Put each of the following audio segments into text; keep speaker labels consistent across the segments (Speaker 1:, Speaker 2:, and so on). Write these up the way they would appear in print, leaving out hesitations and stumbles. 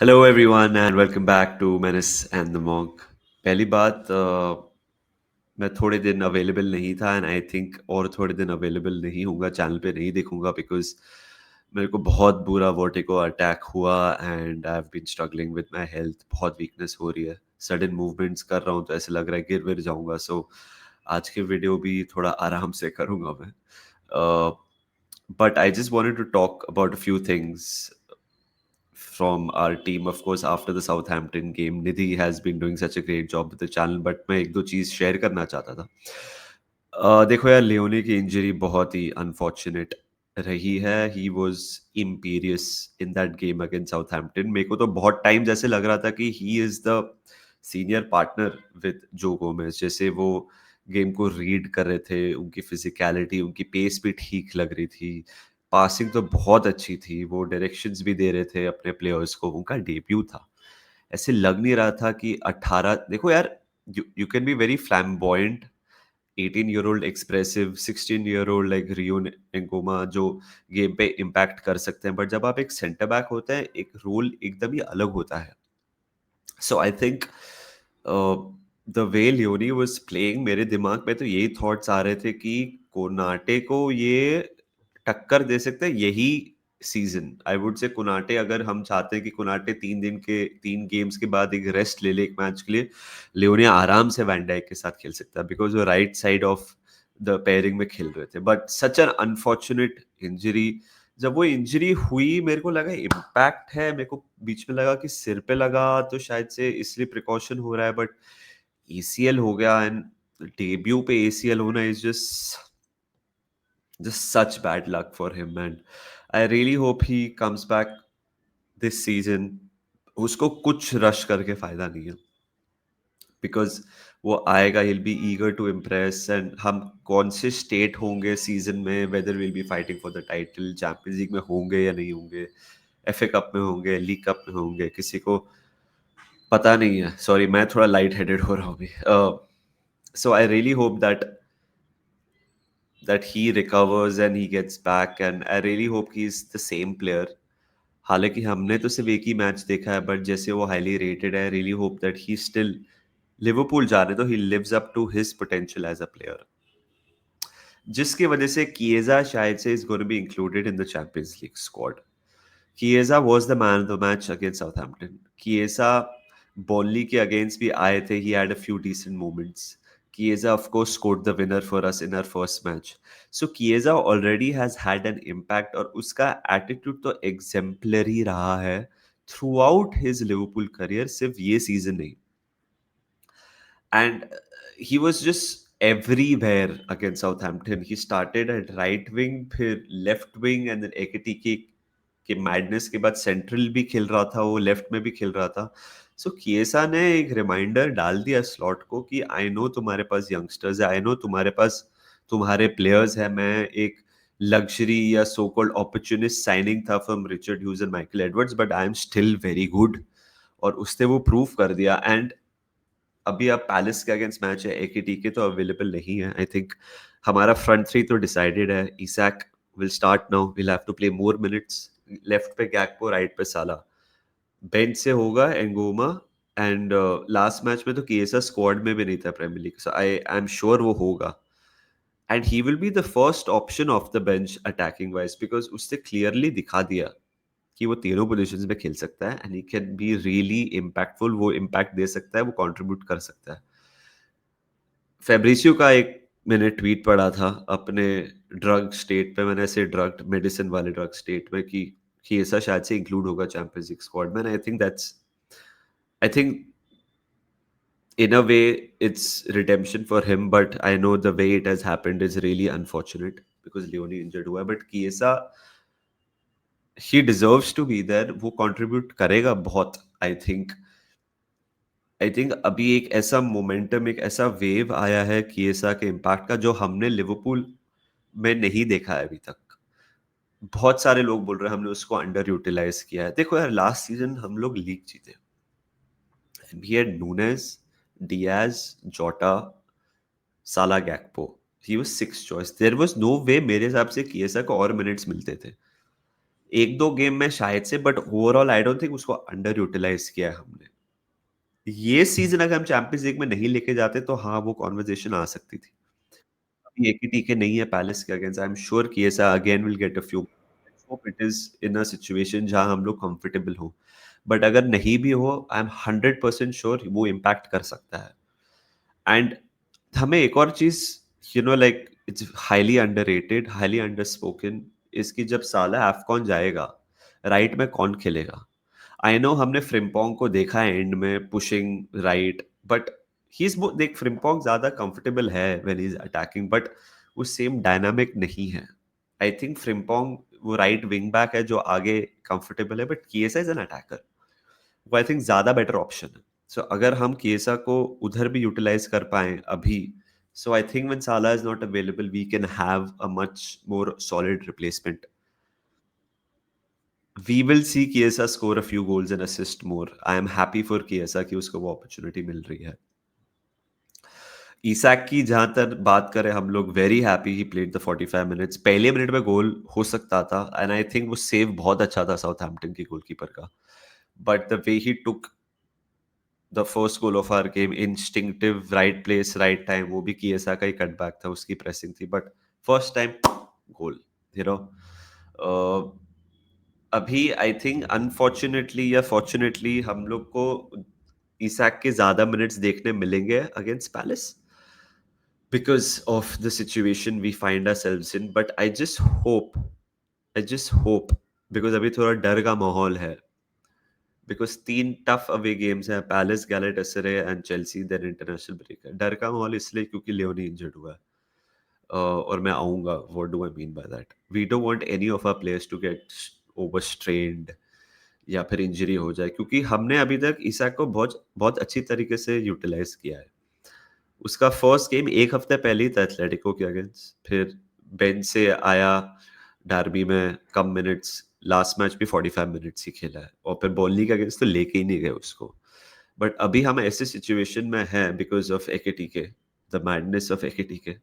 Speaker 1: Hello everyone and welcome back to menace and the monk. पहली बात, मैं थोड़े दिन अवेलेबल नहीं था एंड आई थिंक और थोड़े दिन अवेलेबल नहीं होऊंगा, चैनल पे नहीं दिखूंगा बिकॉज मेरे को बहुत बुरा वर्टिगो अटैक हुआ and I have been struggling with my health. बहुत वीकनेस हो रही है, सडन मूवमेंट्स कर रहा हूँ तो ऐसे लग रहा है गिर विर जाऊंगा। सो आज की वीडियो भी थोड़ा आराम से करूंगा मैं। But I just wanted to talk about a few things from our team. Of course, after the Southampton game, Nidhi has been doing such a great job with the channel, but मैं एक दो चीज़ share करना चाहता था। देखो यार, Leone की injury बहुत ही अनफॉर्चुनेट रही है। He was imperious in that game against Southampton. मेरे को तो बहुत टाइम जैसे लग रहा था कि he is the senior partner with जो गोमेज, जैसे वो गेम को रीड कर रहे थे। उनकी फिजिकलिटी, उनकी पेस भी ठीक लग रही थी, पासिंग तो बहुत अच्छी थी, वो डायरेक्शंस भी दे रहे थे अपने प्लेयर्स को। उनका डेब्यू था, ऐसे लग नहीं रहा था कि 18। देखो यार, you can be very flamboyant, 18 year old expressive, 16 year old like Rio Ngumoha, जो गेम पे इम्पैक्ट कर सकते हैं, बट जब आप एक सेंटर बैक होते हैं, एक रोल एकदम ही अलग होता है। So I think the way Leoni was playing, मेरे दिमाग में तो यही थॉट्स आ रहे थे कि कोनाटे को ये टक्कर दे सकते हैं यही season. I would say Konate, अगर हम चाहते हैं कि कोनाटे 3 गेम्स के बाद एक रेस्ट ले ले एक मैच के लिए, लियोनी आराम से वैन डाइक के साथ खेल सकता है बिकॉज वो right side of the pairing में खेल रहे थे। But such an unfortunate injury. जब वो इंजरी हुई मेरे को लगा इम्पैक्ट है, मेरे को बीच में लगा कि सिर पे लगा तो शायद से इसलिए प्रिकॉशन हो रहा है, बट एसीएल हो गया एंड डेब्यू पे एसीएल होना is just such bad luck for him, and I really hope he comes back this season. उसको कुछ रश करके फायदा नहीं है बिकॉज वो आएगा, he'll be eager to impress, and हम कौन से स्टेट होंगे सीजन में, whether will be fighting for the title, champions league में होंगे या नहीं होंगे, एफए कप में होंगे, लीग कप में होंगे, किसी को पता नहीं है। सॉरी, मैं थोड़ा लाइट हेडेड हो रहा हूँ अभी। So I really hope that he recovers and he gets back, and I really hope he's the same player. हालांकि हमने तो सिर्फ एक ही मैच देखा है, बट जैसे वो हाईली रेटेड है, really hope that he still, Liverpool जाने तो he lives up to his potential as a player, जिसकी वजह से किएजा शायद से is going to be included in the champions league squad. किएजा was the man of the match against Southampton. किएजा बॉर्नली के against भी आए थे, ही had a few decent moments. Chiesa, of course, scored the winner for us in our first match. So Chiesa already has had an impact, और उसका attitude तो exemplary रहा है throughout his Liverpool career, सिर्फ ये सीजन नहीं। And he was just everywhere against Southampton. He started at right wing, फिर left wing, and then Ekitike के मैडनेस के बाद सेंट्रल भी खेल रहा था, वो लेफ्ट में भी खेल रहा था। सो किएसा ने एक रिमाइंडर डाल दिया स्लॉट को कि आई नो तुम्हारे पास यंगस्टर्स है, आई नो तुम्हारे पास तुम्हारे प्लेयर्स है। मैं एक लग्जरी या सो कॉल्ड अपॉर्चुनिस्ट साइनिंग था from Richard Hughes and Michael Edwards, but I am still very good. और उसने वो प्रूव कर दिया। एंड अभी अब पैलेस के अगेंस्ट मैच है, एकेटीके तो अवेलेबल नहीं है। आई थिंक हमारा फ्रंट थ्री तो डिसाइडेड है। Isak will start now, will have to play more minutes. Left पे गैक्पो, राइट पे साला। बेंच से होगा एंगोमा। एंड लास्ट मैच में तो किएसा स्क्वाड में भी नहीं था premier league, so I am sure वो होगा। And he will be the first option of the bench attacking wise, because उससे क्लियरली दिखा दिया कि वो तीनों पोजीशंस में खेल सकता है and he can be really impactful. वो इम्पैक्ट दे सकता है, वो कंट्रीब्यूट कर सकता है। फेब्रिसियो का एक मैंने ट्वीट पढ़ा था अपने ड्रग स्टेट पे, मैंने ऐसे ड्रग मेडिसिन वाले ड्रग स्टेट में कि ऐसा शायद से इंक्लूड होगा चैंपियंस लीग स्क्वाड में। I think in a way it's redemption for him, but I know the way it has happened is really unfortunate because Leone injured हुआ है। but Chiesa, he deserves to be there, वो contribute करेगा बहुत। I think अभी एक ऐसा momentum, एक ऐसा वेव आया है किएसा के इम्पैक्ट का, जो हमने लिवरपूल में नहीं देखा है अभी तक। बहुत सारे लोग बोल रहे हैं हमने उसको अंडर यूटिलाइज किया है। देखो यार, लास्ट सीजन हम लोग लीग जीते, we had Nunez, Diaz, Jota, Salah, Gakpo. He was six choice. There was no way मेरे हिसाब से किएसा को और मिनट्स मिलते थे। एक दो गेम में शायद से, but overall I don't think उसको अंडर यूटिलाइज किया है हमने। ये सीजन अगर हम चैंपियंस लीग में नहीं लेके जाते तो हाँ वो कॉन्वर्जेशन आ सकती थी। अभी एक ही टीके नहीं है पैलेस के अगेंस्ट, आई एम श्योर कि ऐसा again will get a few, hope it is in a situation जहां हम लोग कंफर्टेबल हो। बट अगर नहीं भी हो, आई एम 100% श्योर वो इम्पैक्ट कर सकता है। एंड हमें एक और चीज, like it's highly underrated, highly underspoken, इसकी जब साला एफकॉन जाएगा, राइट में कौन खेलेगा? आई नो हमने फ्रिम्पोंग को देखा है एंड में pushing right, but he is, देख फ्रिम्पोंग ज्यादा कंफर्टेबल है when he is attacking, but वो सेम डायनामिक नहीं है। आई थिंक फ्रिम्पोंग वो राइट विंग बैक है जो आगे कंफर्टेबल है, बट किएसा इज एन अटैकर, वो आई थिंक ज्यादा बेटर ऑप्शन है। सो अगर हम किएसा को उधर भी यूटिलाइज कर पाए अभी, so I think when Salah is not available we can have a much more solid replacement. We will see Chiesa score a few goals and assist more. I am happy for Chiesa कि उसको वो opportunity मिल रही है। ईसैक की जहां तक बात करें हम लोग, very happy he played the 45 minutes. पहले मिनट में गोल हो सकता था एंड आई थिंक वो सेव बहुत अच्छा था साउथहैम्पटन की गोलकीपर का, but the way he took the first goal of our game, instinctive right place right time, वो भी Chiesa का ही कटबैक था, उसकी प्रेसिंग थी, but first time goal, you know. अभी आई थिंक अनफॉर्चुनेटली या फॉर्चुनेटली हम लोग को इसाक के ज्यादा मिनट्स देखने मिलेंगे against Palace because of the situation we find ourselves in, but I just hope because अभी थोड़ा डर का माहौल है, बिकॉज तीन टफ अवे गेम्स हैं, Palace, Galatasaray and Chelsea, then international break है। डर का माहौल इसलिए क्योंकि लियोनी इंजर्ड हुआ है। और मैं आऊंगा, what do I mean by that, we don't want any of our players to get overstrained या फिर इंजरी हो जाए, क्योंकि हमने अभी तक इसाक को बहुत बहुत अच्छी तरीके से यूटिलाइज किया है। उसका फर्स्ट गेम एक हफ्ते पहले ही था एथलेटिको के अगेंस्ट, फिर बेंच से आया, डार्बी में कम मिनट्स, लास्ट मैच भी 45 मिनट्स ही खेला है, और फिर बॉर्नली के अगेंस्ट तो लेके ही नहीं गए उसको। बट अभी हम ऐसे सिचुएशन में हैं because of Ekitike, the madness of Ekitike,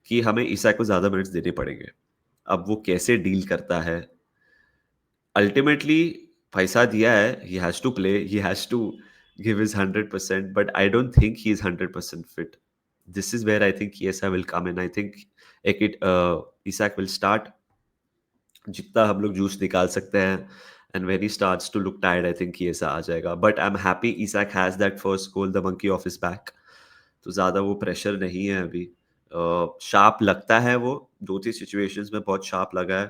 Speaker 1: कि हमें ईसा को ज्यादा मिनट्स देने पड़ेंगे। अब वो कैसे डील करता है, अल्टीमेटली पैसा दिया है, he has to play, he has to give his 100%, but I don't think he is 100% fit. This is where I think ईसा will come in. I think एक इट इसाक विल स्टार्ट, जितना हम लोग जूस निकाल सकते हैं, and when he starts to look tired I think ईसा आ जाएगा। But I am happy Isak has that first goal, the monkey of his back, तो ज्यादा वो प्रेशर नहीं है अभी। शार्प लगता है वो, दो तीन सिचुएशंस में बहुत शार्प लगा है,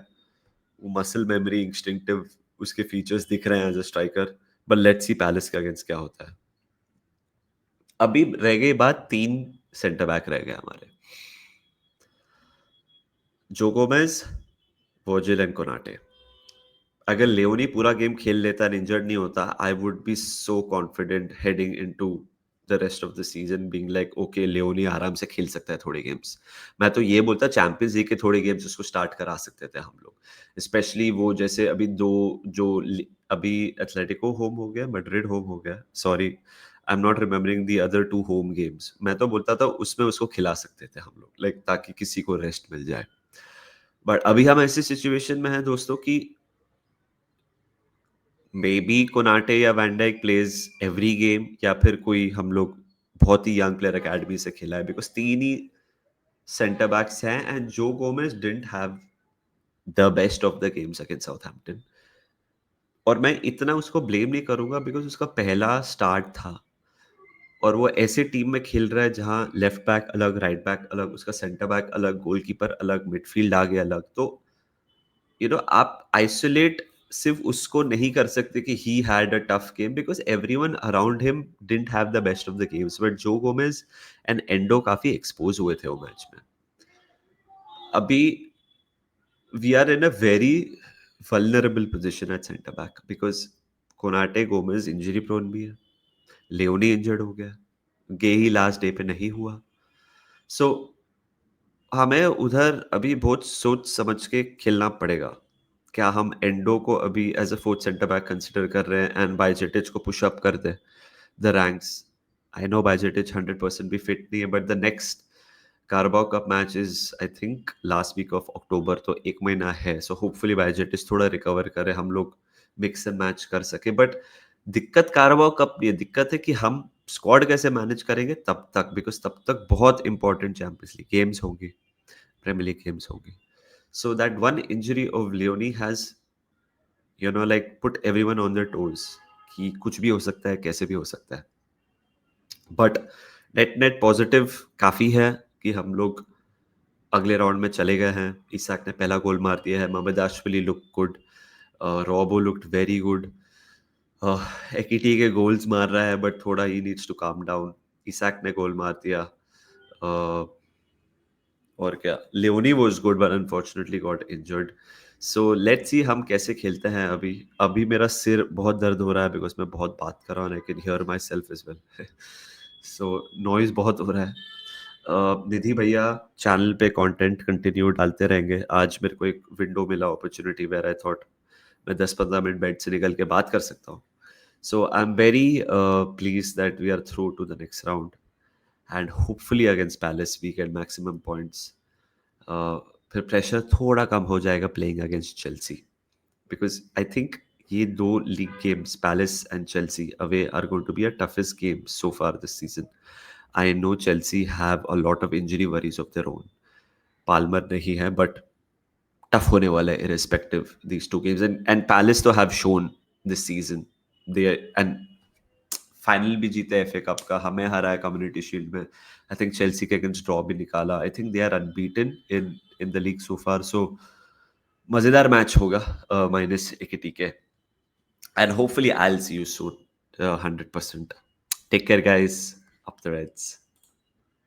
Speaker 1: वो मसल मेमोरी, इंस्टिंक्टिव उसके फीचर्स दिख रहे हैं as a striker. But let's see Palace के अगेंस्ट क्या होता है। अभी रह गई बात, तीन सेंटर बैक रह गए हमारे, जो गोमेज, वर्जिल एंड कोनाटे। अगर लियोनी पूरा गेम खेल लेता एंड इंजर्ड नहीं होता, I would be so confident heading into the rest of the season, being like okay Leone आराम से खेल सकता है थोड़े गेम्स। मैं तो ये बोलता चैंपियंस लीग के थोड़े गेम्स उसको स्टार्ट करा सकते थे हम लोग, स्पेशली वो जैसे अभी दो, जो अभी एथलेटिको होम हो गया, मैड्रिड होम हो गया, sorry I am not remembering the other two home games, मैं तो बोलता था उसमें उसको खिला सकते थे हम लोग, लाइक ताकि किसी को रेस्ट मिल जाए। बट अभी हम ऐसी सिचुएशन में हैं दोस्तों कि मे बी कोनाटे या van Dijk plays every game, या फिर कोई हम लोग बहुत ही यंग प्लेयर अकेडमी से खेला है, बिकॉज तीन ही सेंटर बैक्स हैं एंड जो Gomez didn't have the best of the games against Southampton. और मैं इतना उसको ब्लेम नहीं करूंगा बिकॉज उसका पहला स्टार्ट था, और वो ऐसे टीम में खेल रहा है जहां लेफ्ट बैक अलग, राइट बैक अलग, उसका सेंटर बैक अलग, गोलकीपर अलग, मिडफील्ड आगे अलग, तो आप आइसोलेट सिर्फ उसको नहीं कर सकते कि he had a tough game, because everyone around him didn't have the best of the games, but जो गोमेज एंड एंडो काफी एक्सपोज हुए थे वो मैच में। अभी we are in a very vulnerable position at center back because Konate Gomez injury prone भी है, Leone injured हो गया, गे ही लास्ट डे पे नहीं हुआ। सो हमें उधर अभी बहुत सोच समझ के खेलना पड़ेगा। क्या हम एंडो को अभी as a fourth centre back consider कर रहे हैं एंड बायजेटिच को पुश अप कर दे the ranks? I know Bajcetic 100% भी फिट नहीं है, but the next Carabao Cup match is I think last week of October, तो एक महीना है, so hopefully Bajcetic थोड़ा रिकवर करे, हम लोग मिक्स एंड मैच कर सके. बट दिक्कत Carabao Cup नहीं है, दिक्कत है कि हम स्क्वाड कैसे मैनेज करेंगे तब तक, बिकॉज तब तक बहुत इंपॉर्टेंट चैंपियंस लीग गेम्स होंगी, प्रीमियर लीग गेम्स होंगी. So that one injury of Leone has like put everyone on their toes कि कुछ भी हो सकता है, कैसे भी हो सकता है. बट नेट नेट पॉजिटिव काफ़ी है कि हम लोग अगले राउंड में चले गए हैं. इसाक ने पहला गोल मार दिया है. मोहम्मद आशफली look good. Robo looked very good. Ekitike के गोल्स मार रहा है बट थोड़ा he needs to calm down. Isak ने गोल मार दिया. uh, और क्या, Leoni was good but unfortunately got injured. So let's see हम कैसे खेलते हैं. अभी अभी मेरा सिर बहुत दर्द हो रहा है बिकॉज मैं बहुत बात कर रहा हूँ. I can hear myself as well. So noise बहुत हो रहा है. निधि भैया चैनल पे कंटेंट कंटिन्यू डालते रहेंगे. आज मेरे को एक विंडो मिला, अपॉर्चुनिटी, वेयर आई थॉट मैं 10-15 मिनट बेड से निकल के बात कर सकता हूँ. So I am very please that we are through to the next round and hopefully against Palace we get maximum points. फिर प्रेशर थोड़ा कम हो जाएगा playing against Chelsea, because I think ये दो league games, Palace and Chelsea away, are going to be a toughest game so far this season. I know Chelsea have a lot of injury worries of their own. Palmer नहीं है but tough होने वाला है irrespective these two games. And Palace तो have shown this season they, and final भी जीते FA cup का, हमें हरा है कम्युनिटी शील्ड में. आई थिंक चेल्सी के अगेंस्ट ड्रॉ भी निकाला. I think they are unbeaten in the league so far. So मजेदार मैच होगा माइनस एकेटी के. And hopefully I will see you soon 100%. Take care guys. Up the Reds.